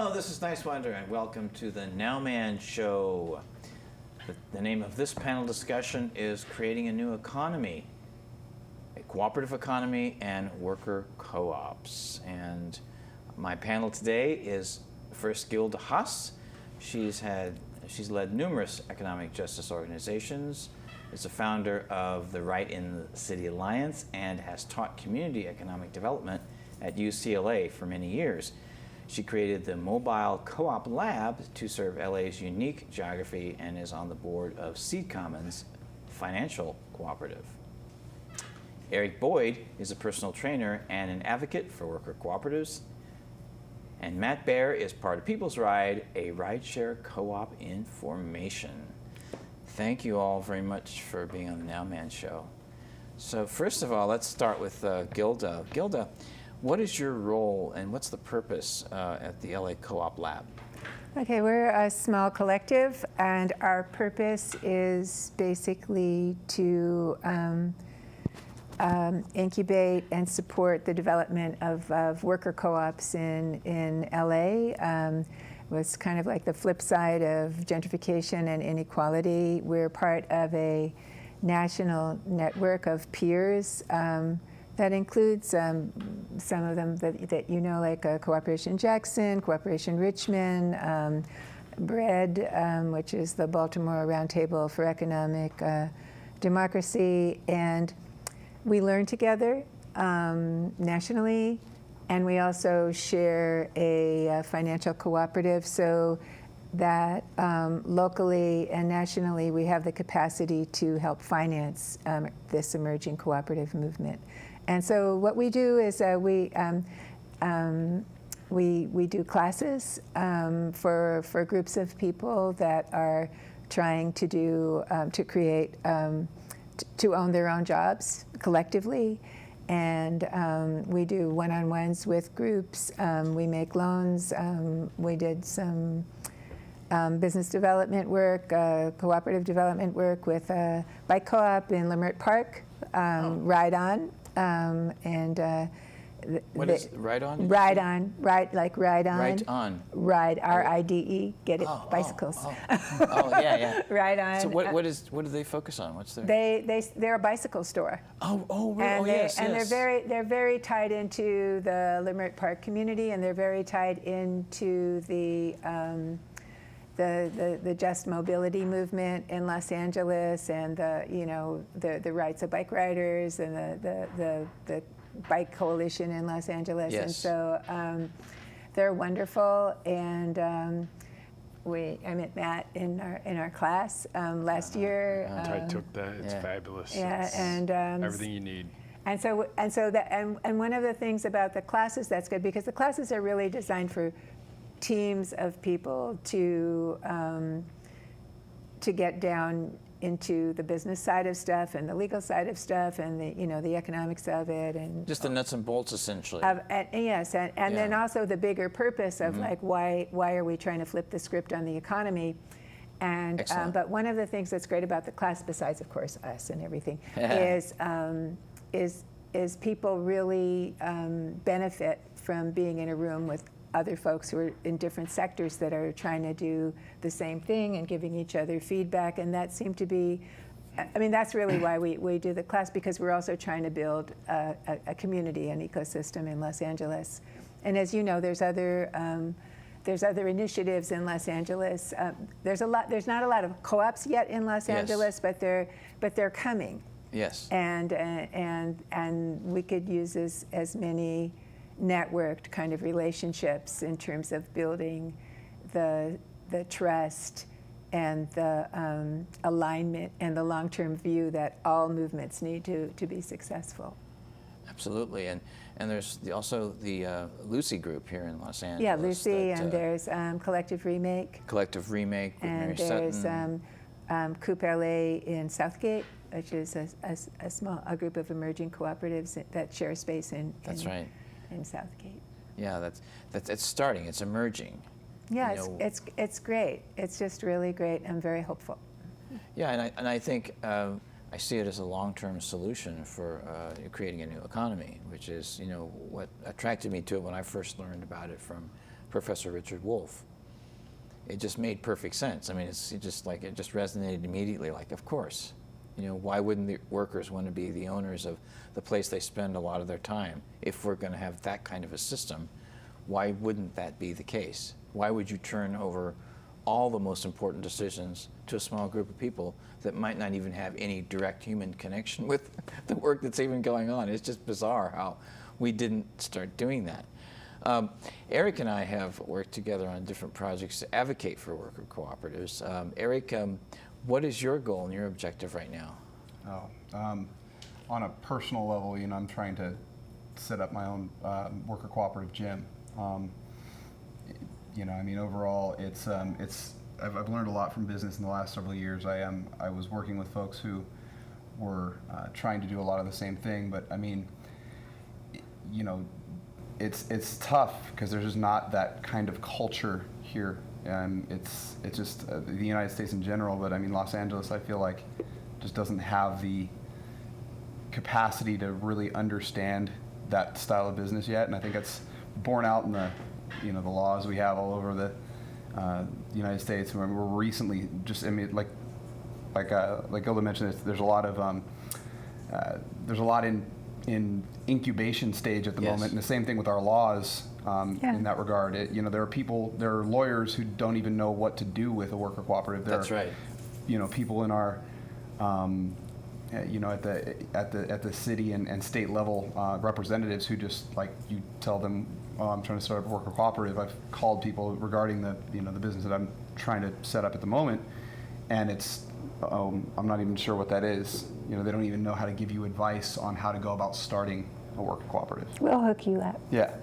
Hello, this is Niswander, and welcome to the NOWMAN Show. The name of this panel discussion is Creating a New Economy, a Cooperative Economy and Worker Co-ops. And my panel today is first Gilda Haas. She's led numerous economic justice organizations, is a founder of the Right in the City Alliance, and has taught community economic development at UCLA for many years. She created the Mobile Co-op Lab to serve LA's unique geography and is on the board of Seed Commons Financial Cooperative. Erik is a personal trainer and an advocate for worker cooperatives. And Bair is part of People's Ride, a rideshare co-op in formation. Thank you all very much for being on the NOWMAN Show. So first of all, let's start with Gilda. Gilda, what is your role and what's the purpose at the LA Co-op Lab? Okay, we're a small collective, and our purpose is basically to incubate and support the development of worker co-ops in LA. It was kind of like the flip side of gentrification and inequality. We're part of a national network of peers that includes some of them that you know, like Cooperation Jackson, Cooperation Richmond, BREAD, which is the Baltimore Roundtable for Economic Democracy. And we learn together nationally, and we also share a financial cooperative so that locally and nationally we have the capacity to help finance this emerging cooperative movement. And so what we do is we do classes for groups of people that are trying to do to create to own their own jobs collectively, and we do one-on-ones with groups. We make loans. We did some business development work, cooperative development work with Bike Co-op in Leimert Park, Ride On. What is Ride On? Ride On, ride like Ride On. Ride On. Ride, R-I-D-E. Get it? Bicycles. Yeah. Ride On. So what do they focus on? What's their? They're a bicycle store. Oh, really? And Yes. they're very tied into the Leimert Park community, and they're very tied into the just mobility movement in Los Angeles, and the rights of bike riders, and the bike coalition in Los Angeles. Yes. And so they're wonderful, and I met Matt in our class last year. I took that. It's fabulous. Yeah, it's and everything you need. And one of the things about the classes that's good, because the classes are really designed for teams of people to get down into the business side of stuff and the legal side of stuff and the economics of it, and just the nuts and bolts essentially. Yes, and then also the bigger purpose of like why are we trying to flip the script on the economy, and but one of the things that's great about the class, besides of course us and everything, is people really benefit from being in a room with other folks who are in different sectors that are trying to do the same thing and giving each other feedback. And that seemed to be, that's really why we do the class, because we're also trying to build a community, an ecosystem in Los Angeles. And as you know, there's other initiatives in Los Angeles. There's not a lot of co-ops yet in Los Angeles, but they're coming. Yes. And we could use as many networked kind of relationships in terms of building the trust and the alignment and the long-term view that all movements need to be successful. Absolutely, and there's also the Lucy group here in Los Angeles. Yeah, Lucy, and there's Collective Remake. Collective Remake with and Mary there's Sutton. Coop LA in Southgate, which is a group of emerging cooperatives that share space in. That's right. In Southgate. Yeah, it's starting. It's emerging. Yeah, it's great. It's just really great. I'm very hopeful. Yeah, and I think I see it as a long-term solution for creating a new economy, which is what attracted me to it when I first learned about it from Professor Richard Wolff. It just made perfect sense. I mean, it just resonated immediately. Like, of course, why wouldn't the workers want to be the owners of the place they spend a lot of their time? If we're going to have that kind of a system, why wouldn't that be the case? Why would you turn over all the most important decisions to a small group of people that might not even have any direct human connection with the work that's even going on? It's just bizarre how we didn't start doing that. Erik and I have worked together on different projects to advocate for worker cooperatives. Erik, what is your goal and your objective right now? On a personal level, I'm trying to set up my own worker cooperative gym. Overall, I've learned a lot from business in the last several years. I was working with folks who were trying to do a lot of the same thing, but it's tough because there's just not that kind of culture here. It's just the United States in general, but Los Angeles, I feel like, just doesn't have the capacity to really understand that style of business yet, and I think it's borne out in the the laws we have all over the United States. We're recently just like Gilda mentioned, there's a lot in incubation stage at the moment, and the same thing with our laws in that regard. There are lawyers who don't even know what to do with a worker cooperative. That's right. People in our at the city and state level representatives who just, like, you tell them, oh, I'm trying to start up a worker cooperative. I've called people regarding the the business that I'm trying to set up at the moment, and it's I'm not even sure what that is. They don't even know how to give you advice on how to go about starting a worker cooperative. We'll hook you up. Yeah.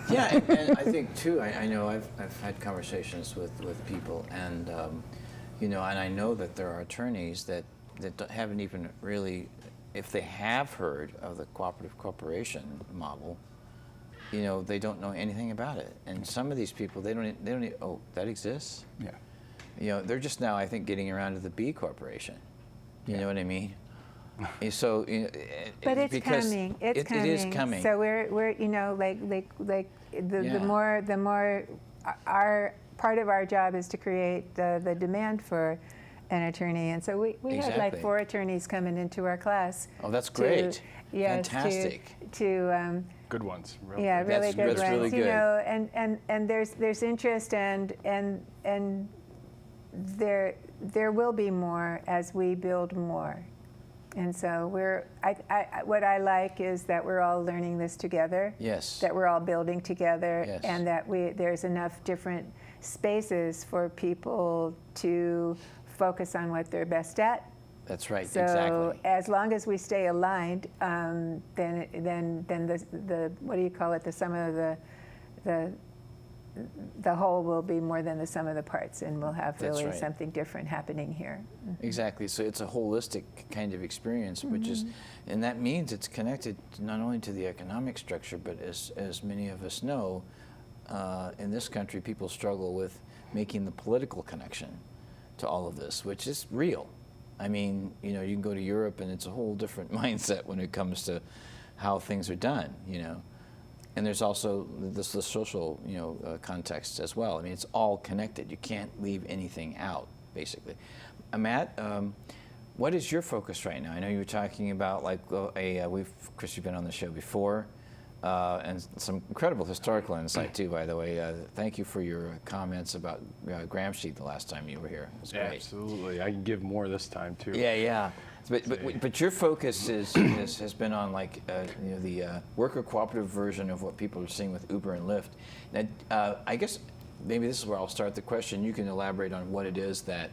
Yeah, and I think too, I know I've had conversations with people, and and I know that there are attorneys that haven't even really, if they have heard of the cooperative corporation model, they don't know anything about it. And some of these people, they don't even, oh, that exists? Yeah. They're just now, I think, getting around to the B corporation. You know what I mean? So, but it's coming. It's coming. It is coming. So we're the more our part of our job is to create the demand for an attorney, and so we had like 4 attorneys coming into our class. Oh, that's great. Fantastic. To good ones. Yeah, really good ones. Really good. And there's interest, and there will be more as we build more. And so what I like is that we're all learning this together. Yes. That we're all building together. Yes. And that there's enough different spaces for people to focus on what they're best at. That's right. So exactly. as long as we stay aligned, then the what do you call it? The sum of the whole will be more than the sum of the parts, and we'll have really something different happening here. Exactly. So it's a holistic kind of experience, which is, and that means it's connected not only to the economic structure, but as many of us know, in this country, people struggle with making the political connection to all of this, which is real. I mean, you can go to Europe, and it's a whole different mindset when it comes to how things are done. And there's also the social, context as well. I mean, it's all connected. You can't leave anything out, basically. Matt, what is your focus right now? I know you were talking about, like, Chris, you've been on the show before, and some incredible historical insight too, by the way. Thank you for your comments about Gramsci the last time you were here. It was great. Absolutely. I can give more this time too. Yeah. But your focus has been on, like, the worker cooperative version of what people are seeing with Uber and Lyft. Now, I guess maybe this is where I'll start the question. You can elaborate on what it is that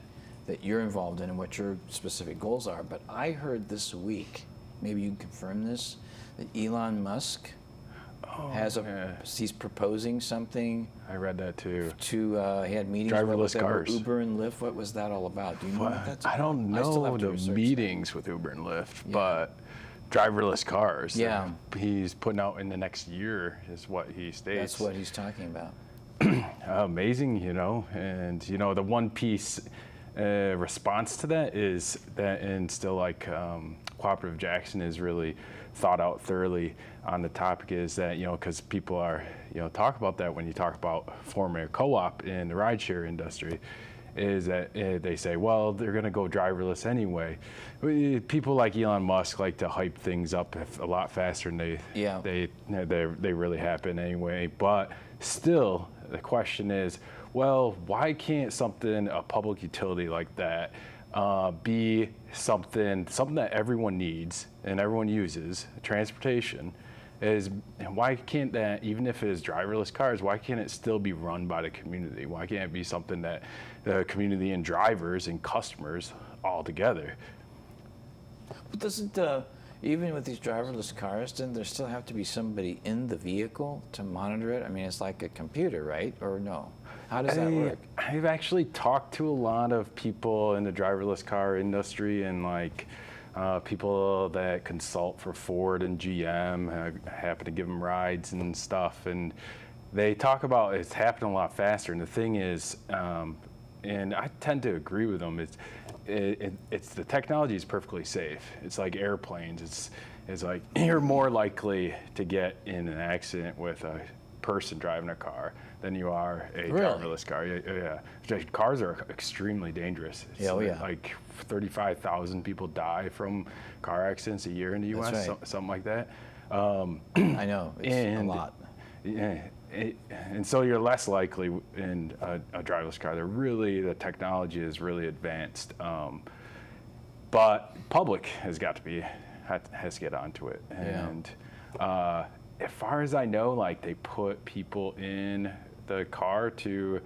you're involved in and what your specific goals are. But I heard this week, maybe you can confirm this, that Elon Musk he's proposing something. I read that too. He had meetings driverless with cars. Uber and Lyft. What was that all about? Do you know what that's about? I don't know the meetings with Uber and Lyft, but driverless cars. Yeah. He's putting out in the next year is what he states. That's what he's talking about. Amazing, and the one piece response to that is that, and still like Cooperative Jackson is really thought out thoroughly on the topic, is that, because people are, talk about that when you talk about forming a co-op in the rideshare industry, is that they say, well, they're going to go driverless anyway. People like Elon Musk like to hype things up a lot faster than they really happen anyway. But still, the question is, well, why can't a public utility like that be something that everyone needs and everyone uses, transportation, why can't that, even if it is driverless cars, why can't it still be run by the community? Why can't it be something that the community and drivers and customers all together? But doesn't, even with these driverless cars, doesn't there still have to be somebody in the vehicle to monitor it? I mean, it's like a computer, right? Or no? How does that work? I've actually talked to a lot of people in the driverless car industry, and like people that consult for Ford and GM. I happen to give them rides and stuff, and they talk about it's happening a lot faster. And the thing is, and I tend to agree with them, it's the technology is perfectly safe. It's like airplanes. It's like you're more likely to get in an accident with a person driving a car than you are a driverless car. Yeah. Cars are extremely dangerous. It's like 35,000 people die from car accidents a year in the U.S., something like that. I know, it's a lot. Yeah, and so you're less likely in a driverless car. The technology is really advanced, but public has to get onto it. And as far as I know, like they put people in the car to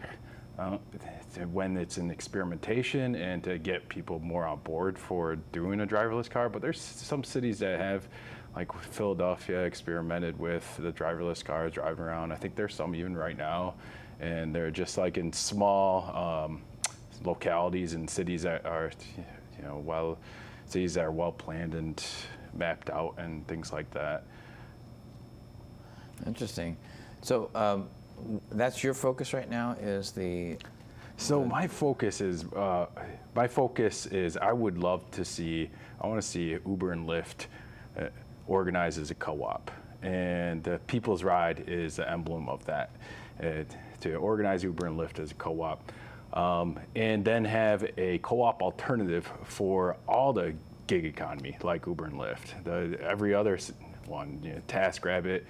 when it's in experimentation and to get people more on board for doing a driverless car. But there's some cities that have, like Philadelphia, experimented with the driverless cars driving around. I think there's some even right now, and they're just like in small localities and cities that are, cities that are well planned and mapped out and things like that. Interesting. So that's your focus right now, is the... So my focus is I would love to see, I want to see Uber and Lyft organized as a co-op, and the People's Ride is the emblem of that, to organize Uber and Lyft as a co-op, and then have a co-op alternative for all the gig economy like Uber and Lyft. Every other one, TaskRabbit,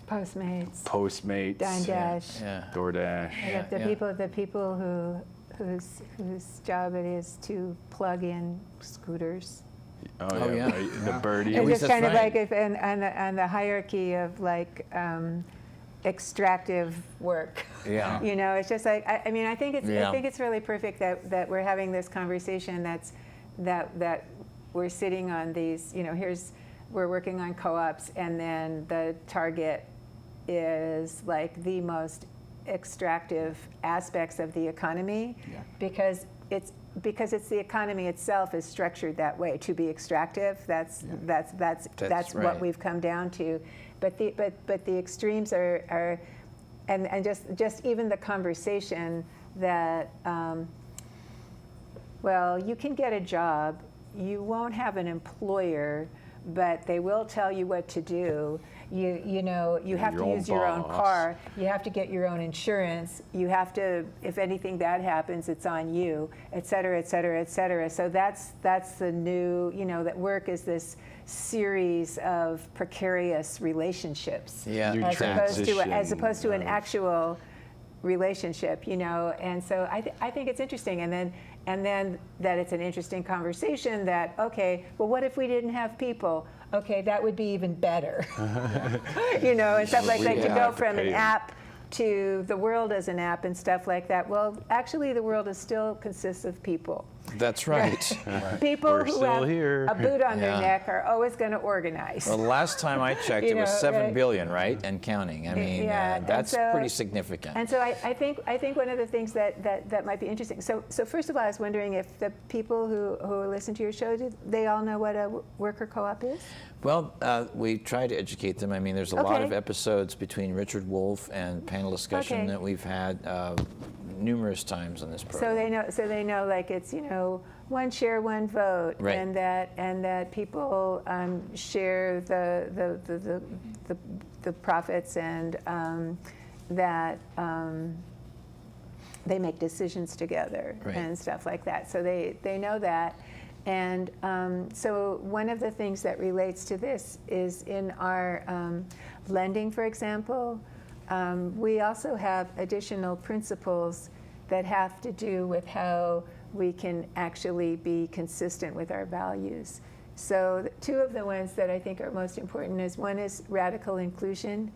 Postmates, DoorDash. The people whose job it is to plug in scooters. The birdie. It's just kind of like on the hierarchy of like extractive work. Yeah. It's just like I think it's really perfect that we're having this conversation that we're sitting on these. We're working on co-ops, and then the target is like the most extractive aspects of the economy, because it's the economy itself is structured that way to be extractive. That's right. What we've come down to, but the extremes are and just even the conversation that you can get a job, you won't have an employer, but they will tell you what to do. You have to use your own car. You have to get your own insurance. You have to, if anything bad happens, it's on you, et cetera, et cetera, et cetera. So that's the new, that work is this series of precarious relationships, as opposed to an actual relationship, And so I think it's interesting, and then that it's an interesting conversation that, okay, well, what if we didn't have people? Okay, that would be even better. And stuff like that, to go from an app to the world as an app and stuff like that. Well, actually, the world still consists of people. That's right. People who have a boot on their neck are always going to organize. Well, the last time I checked, it was 7 billion, right, and counting. I mean, that's pretty significant. And so I think one of the things that might be interesting. So first of all, I was wondering if the people who listen to your show, do they all know what a worker co-op is? Well, we try to educate them. I mean, there's a lot of episodes between Richard Wolf and panel discussion that we've had. numerous times on this program. So they know, like it's one share, one vote, Right. and that people share the profits, and that they make decisions together, Right. and stuff like that. So they know that. And so one of the things that relates to this is in our lending, for example, we also have additional principles that have to do with how we can actually be consistent with our values. So two of the ones that I think are most important is one is radical inclusion,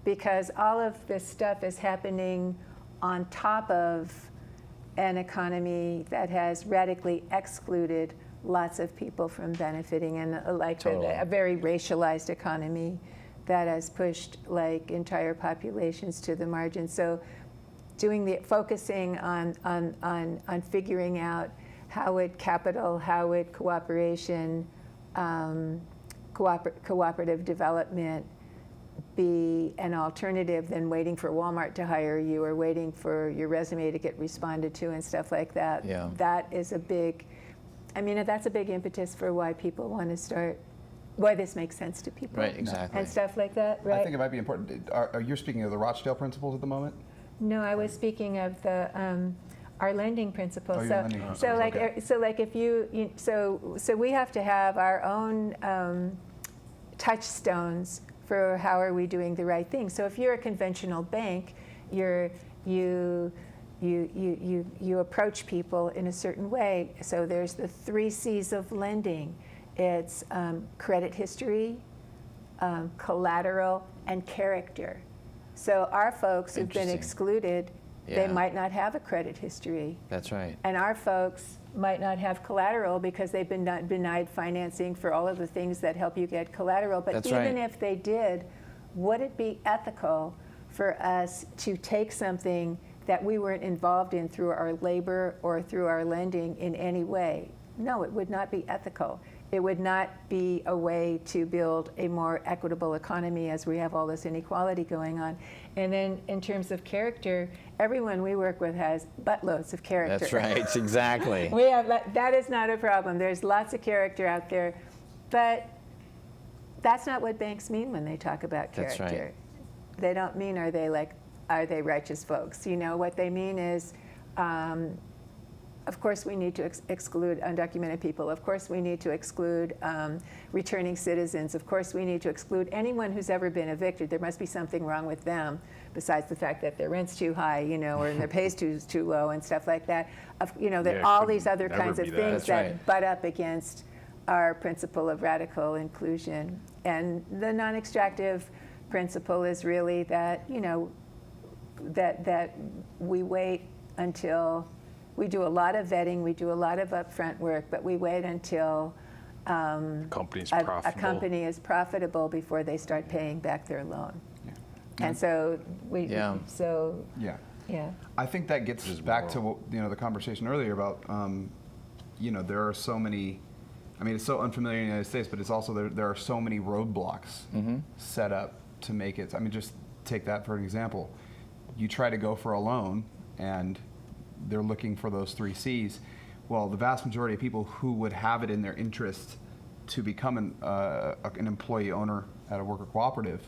because all of this stuff is happening on top of an economy that has radically excluded lots of people from benefiting, and Totally. a very racialized economy that has pushed like entire populations to the margin. So focusing on figuring out how would capital, how would cooperation, cooperative development be an alternative than waiting for Walmart to hire you or waiting for your resume to get responded to and stuff like that. Yeah. That is that's a big impetus for why people want to start, why this makes sense to people. Right, exactly. And stuff like that, right? I think it might be important. Are you speaking of the Rochdale principles at the moment? No, I was speaking of the our lending principles. Oh, your so, lending so principles, like, okay. so like if so we have to have our own touchstones for how are we doing the right thing. So if you're a conventional bank, you approach people in a certain way. So there's the 3 C's of lending. It's credit history, collateral, and character. So our folks who've been Interesting. excluded, Yeah. they might not have a credit history. That's right. And our folks might not have collateral because they've been denied financing for all of the things that help you get collateral. But That's even right. if they did, would it be ethical for us to take something that we weren't involved in through our labor or through our lending in any way? No, it would not be ethical. It would not be a way to build a more equitable economy as we have all this inequality going on. And then in terms of character, everyone we work with has buttloads of character. That's right, exactly. We have, that is not a problem. There's lots of character out there, but that's not what banks mean when they talk about That's character. right. They don't mean are they righteous folks? What they mean is, of course we need to exclude undocumented people. Of course we need to exclude returning citizens. Of course we need to exclude anyone who's ever been evicted. There must be something wrong with them besides the fact that their rent's too high, or their pay's too low and stuff like that. There Yeah, are all couldn't these other never kinds of be that. things That's that right. butt up against our principle of radical inclusion. And the non-extractive principle is really that, that we wait until we do a lot of vetting, we do a lot of upfront work, but we wait until Company's a profitable. company is profitable before they start paying back their loan. Yeah. And so Yeah. Yeah. yeah. I think that gets Is back to moral. the conversation earlier about there are so many. I mean, it's so unfamiliar in the United States, but it's also there are so many roadblocks set up to make it. I mean, just take that for an example. You try to go for a loan, and they're looking for those 3 C's. Well, the vast majority of people who would have it in their interest to become an employee owner at a worker cooperative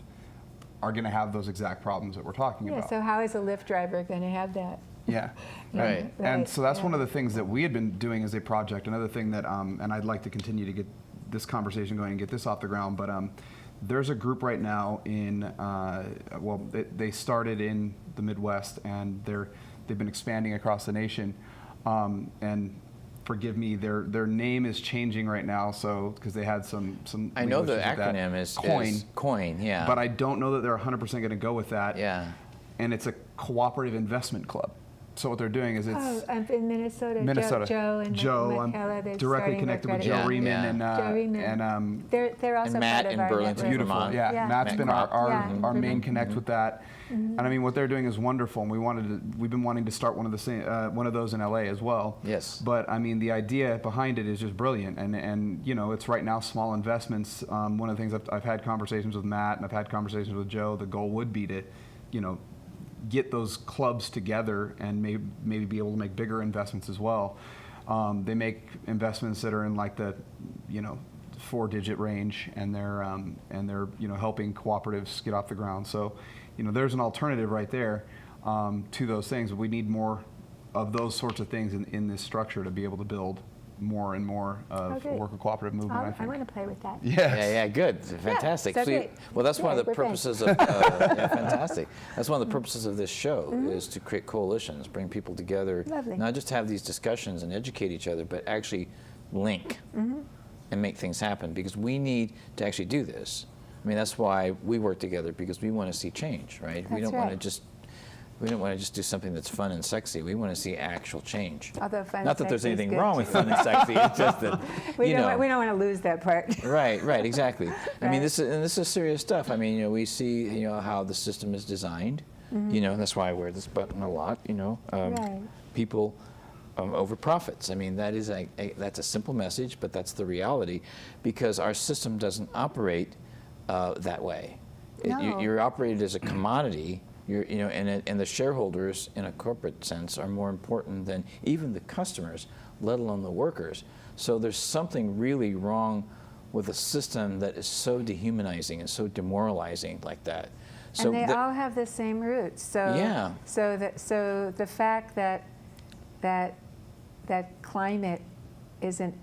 are going to have those exact problems that we're talking Yeah, about. so how is a Lyft driver going to have that? Yeah. Right. And so that's yeah. one of the things that we had been doing as a project. Another thing that, and I'd like to continue to get this conversation going and get this off the ground, but there's a group right now in, they started in the Midwest, and they've been expanding across the nation. And forgive me, their name is changing right now, so because they had some. I know legal the issues with that. acronym is COIN. COIN, yeah. But I don't know that they're 100% going to go with that. Yeah. And it's a cooperative investment club. So what they're doing is it's I'm in Minnesota. Minnesota. Joe and I'm Michaela, they're directly starting connected their with credit Joe union. Riemann Yeah. Joe Riemann. and They're also Matt part of in our Burlington, network. beautiful. Vermont. Yeah, Yeah. Matt's Matt been Kropp. Yeah, our main Vermont. connect with that. And I mean, what they're doing is wonderful, and we've been wanting to start one of those in LA as well. Yes. But I mean, the idea behind it is just brilliant, and it's right now small investments. One of the things I've had conversations with Matt, and I've had conversations with Joe. The goal would be to, get those clubs together and maybe be able to make bigger investments as well. They make investments that are in like the, 4-digit range, and they're helping cooperatives get off the ground. So, there's an alternative right there to those things. We need more of those sorts of things in this structure to be able to build more and more of a worker cooperative movement. I I think. want to play with that. Yeah, good, fantastic. so See, great. well, that's one of the We're fine. purposes of yeah, fantastic. That's one of the purposes of this show is to create coalitions, bring people together, Lovely. not just have these discussions and educate each other, but actually link and make things happen. Because we need to actually do this. I mean, that's why we work together, because we want to see change, right? We That's don't want to right. just. We don't want to just do something that's fun and sexy. We want to see actual change. Although fun and Not that there's sexy is anything good, wrong with too. fun and sexy. It's just that We you don't, know. we don't want to lose that part. Right, exactly. I mean, Right. this is serious stuff. I mean, we see, how the system is designed. That's why I wear this button a lot. Right. People over profits. I mean, that is that's a simple message, but that's the reality, because our system doesn't operate that way. No. You're operated as a commodity. And the shareholders, in a corporate sense, are more important than even the customers, let alone the workers. So there's something really wrong with a system that is so dehumanizing and so demoralizing like that. So And they all have the same roots. So Yeah. So the fact that climate is an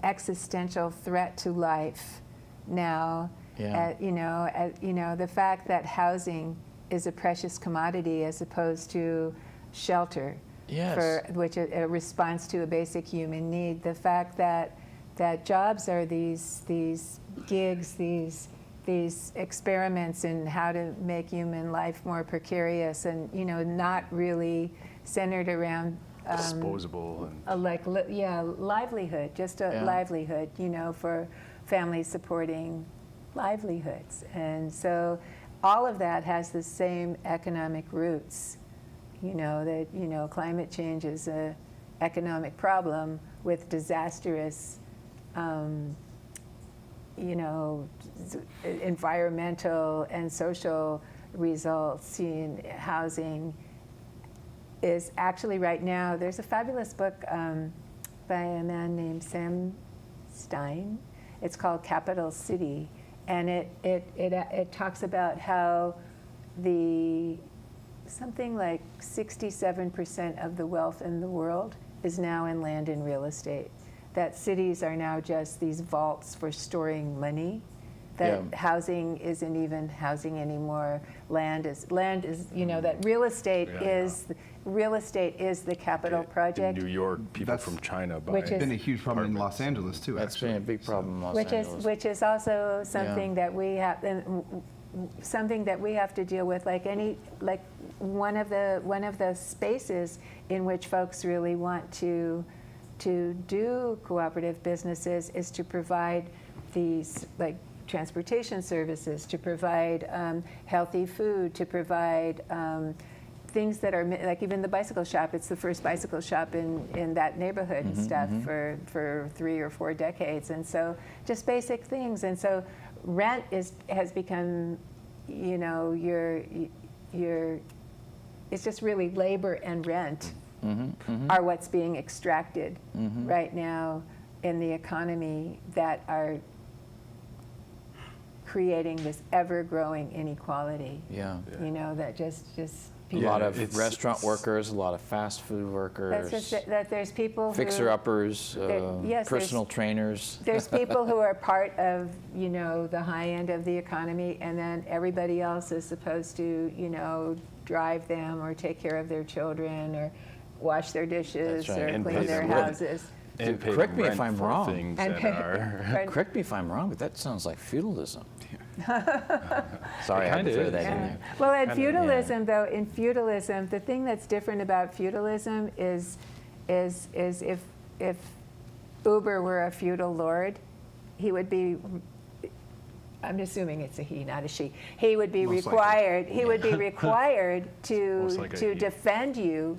existential threat to life now. Yeah. The fact that housing is a precious commodity as opposed to shelter, Yes. which a response to a basic human need. The fact that jobs are these gigs, these experiments in how to make human life more precarious, and not really centered around Disposable and livelihood, just a Yeah. livelihood, for family supporting livelihoods. And so all of that has the same economic roots, that climate change is a economic problem with disastrous environmental and social results. Housing is actually right now, there's a fabulous book by a man named Sam Stein. It's called Capital City, and it talks about how something like 67% of the wealth in the world is now in land and real estate. That cities are now just these vaults for storing money. That housing isn't even housing anymore. Land is that real estate is the capital project. In New York, people That's- from China buy. Which is- It's been a huge problem in Los Angeles too. That's actually. been a big problem in Los which Angeles. is also something that we have, something that we have to deal with. Like one of the spaces in which folks really want to do cooperative businesses is to provide these transportation services, to provide healthy food, to provide things that are like even the bicycle shop. It's the first bicycle shop in that neighborhood and stuff for 3 or 4 decades. And so just basic things. And so rent has become, it's just really labor and rent are what's being extracted right now in the economy that are creating this ever-growing inequality. Yeah. That just A people. lot of it's- restaurant workers, a lot of fast food workers, That's just that there's people who fixer-uppers, yes, personal trainers. There's people who are part of the high end of the economy, and then everybody else is supposed to drive them or take care of their children or wash their dishes That's right. or And clean pay their them rent. houses. And pay Correct me if rent I'm for wrong. Things And that pay- are. Right. Correct me if I'm wrong, but that sounds like feudalism. Sorry, I had to kinda throw is. that in Yeah. there. Well, in Kinda, feudalism, though, in feudalism, the thing that's different about feudalism is if Uber were a feudal lord, he would be. I'm assuming it's a he, not a she. He would be Most likely. required. He would be required Most likely to he. defend you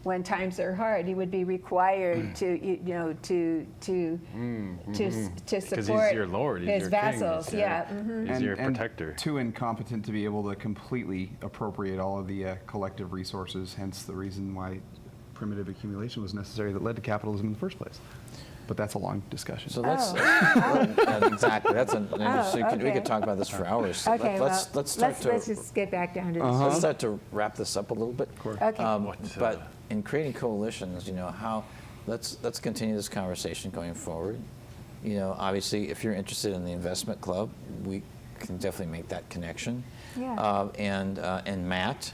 when times are hard, he would be required to, to support he's your lord, he's his your vassals. king, Yeah. Mm-hmm. He's your protector. Too incompetent to be able to completely appropriate all of the collective resources, hence the reason why primitive accumulation was necessary that led to capitalism in the first place. But that's a long discussion. So let's exactly. That's we okay. could talk about this for hours. So Okay, let's start let's just get back down to this. let's start to wrap this up a little bit. Of course. Okay. But in creating coalitions, let's continue this conversation going forward. Obviously, if you're interested in the investment club, we can definitely make that connection. Yeah. And Matt,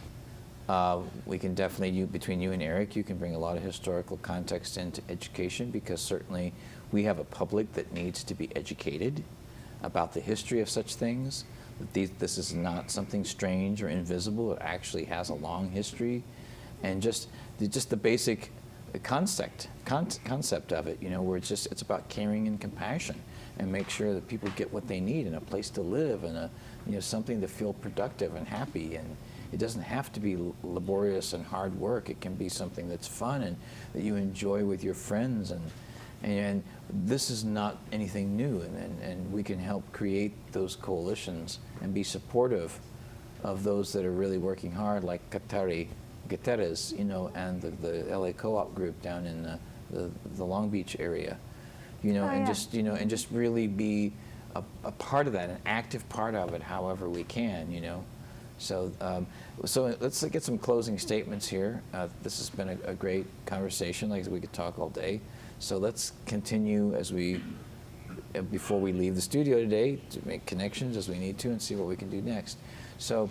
we can definitely, between you and Erik, you can bring a lot of historical context into education, because certainly we have a public that needs to be educated about the history of such things. This is not something strange or invisible. It actually has a long history, and just the basic concept of it, where it's about caring and compassion, and make sure that people get what they need and a place to live and something to feel productive and happy. And it doesn't have to be laborious and hard work. It can be something that's fun and that you enjoy with your friends. And this is not anything new. And we can help create those coalitions and be supportive of those that are really working hard, like Gutierrez, and the LA Co-op group down in the Long Beach area, and just really be a part of that, an active part of it, however we can, So, so let's get some closing statements here. This has been a great conversation. Like we could talk all day. So let's continue before we leave the studio today, to make connections as we need to and see what we can do next. So,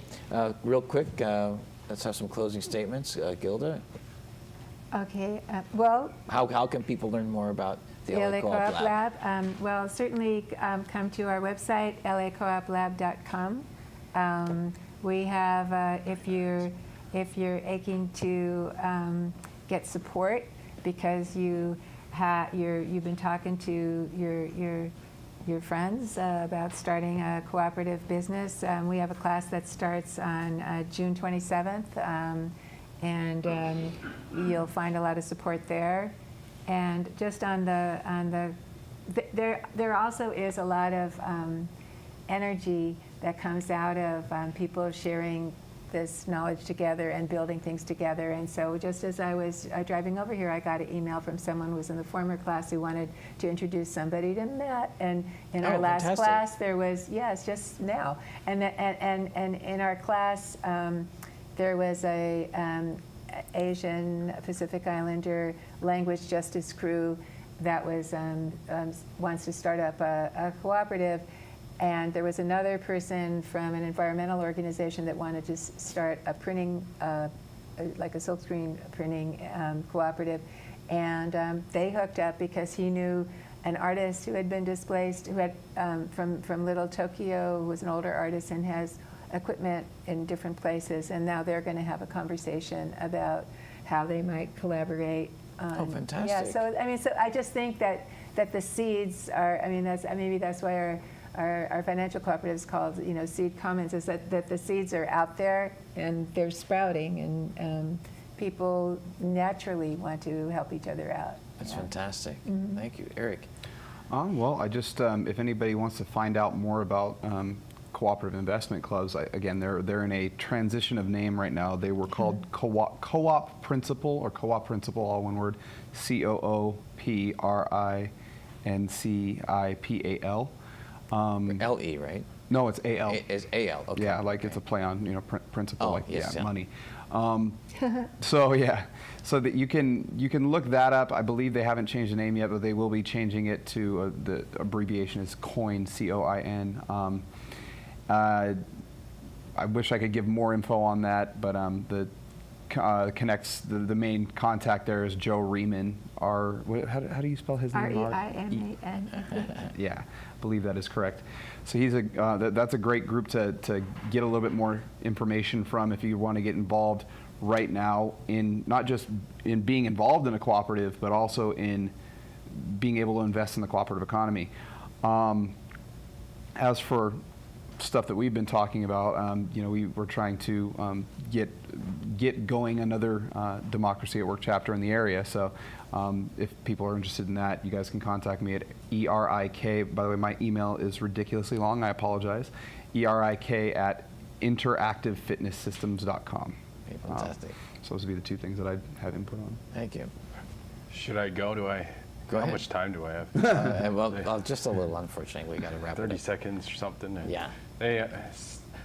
real quick, let's have some closing statements. Gilda? Okay. Well, how can people learn more about the LA Co-op Lab? Well, certainly come to our website, lacooplab.com. We have, if you're aching to get support because you've been talking to your friends about starting a cooperative business, we have a class that starts on June 27th, and you'll find a lot of support there. And just there also is a lot of energy that comes out of people sharing this knowledge together and building things together. And so just as I was driving over here, I got an email from someone who was in the former class who wanted to introduce somebody to Matt. And in our last fantastic. class, there was, yes, just now. And in our class, there was a Asian Pacific Islander language justice crew that was wants to start up a cooperative. And there was another person from an environmental organization that wanted to start a printing, like a silkscreen printing cooperative. And they hooked up because he knew an artist who had been displaced, who had from Little Tokyo, who was an older artist and has equipment in different places. And now they're going to have a conversation about how they might collaborate. Oh, fantastic. Yeah, so I just think that the seeds are, maybe that's why our financial cooperative is called, Seed Commons, is that the seeds are out there and they're sprouting, and people naturally want to help each other out. That's fantastic. Mm-hmm. Thank you. Erik? Well, I just, if anybody wants to find out more about cooperative investment clubs, again, they're in a transition of name right now. They were called Co-op Principal, or Co-op Principal, all one word, COOPRINCIPAL. LE, right? No, it's AL. It's AL, okay. Yeah, like okay. it's a play on, principal, yes, yeah. money. So yeah, so that you can look that up. I believe they haven't changed the name yet, but they will be changing it to the abbreviation is COIN, COIN. I wish I could give more info on that, but the main contact there is Joe Riemann. How do you spell his name? R-E-I-M-A-N. Yeah, I believe that is correct. So he's that's a great group to get a little bit more information from if you want to get involved right now in not just in being involved in a cooperative, but also in being able to invest in the cooperative economy. As for stuff that we've been talking about, you know, we're trying to get going another Democracy at Work chapter in the area. So if people are interested in that, you guys can contact me at ERIK. By the way, my email is ridiculously long. I apologize. ERIK@interactivefitnesssystems.com. Okay, fantastic. So those would be the two things that I'd have input on. Thank you. Should I go? Do I? Go How ahead. much time do I have? Well, just a little, unfortunately. We got to wrap 30 it up. seconds or something? Yeah.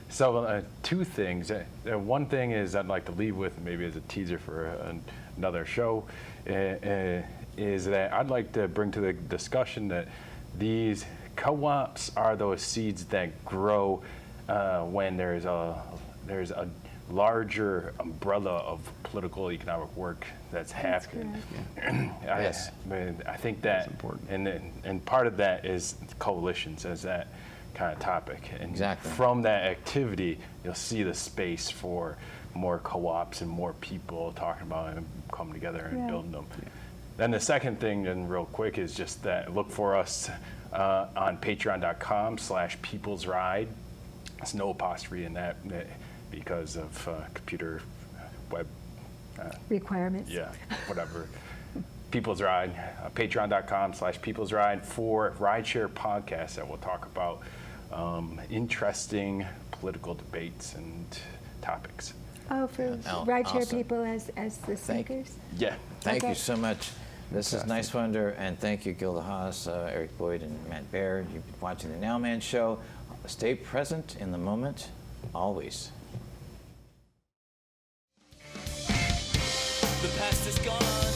So two things. One thing is I'd like to leave with, maybe as a teaser for another show, is that I'd like to bring to the discussion that these co-ops are those seeds that grow when there's a larger umbrella of political economic work that's happening. Yes. I think that, That's important. and part of that is coalitions as that kind of topic. And Exactly. from that activity, you'll see the space for more co-ops and more people talking about it and coming together and Right. building them. Then the second thing, and real quick, is just that look for us on patreon.com/peoplesride. It's no apostrophe in that because of computer web. Requirements. Yeah, whatever. People's Ride, patreon.com/peoplesride for rideshare podcasts that will talk about interesting political debates and topics. Oh, for Oh, rideshare awesome. people as the Thank- speakers? Yeah. Thank you Okay. so much. This is Niswander, and thank you, Gilda Haas, Erik Boyd, and Matt Bair. You've been watching the NOWMAN Show. Stay present in the moment, always. The past is gone.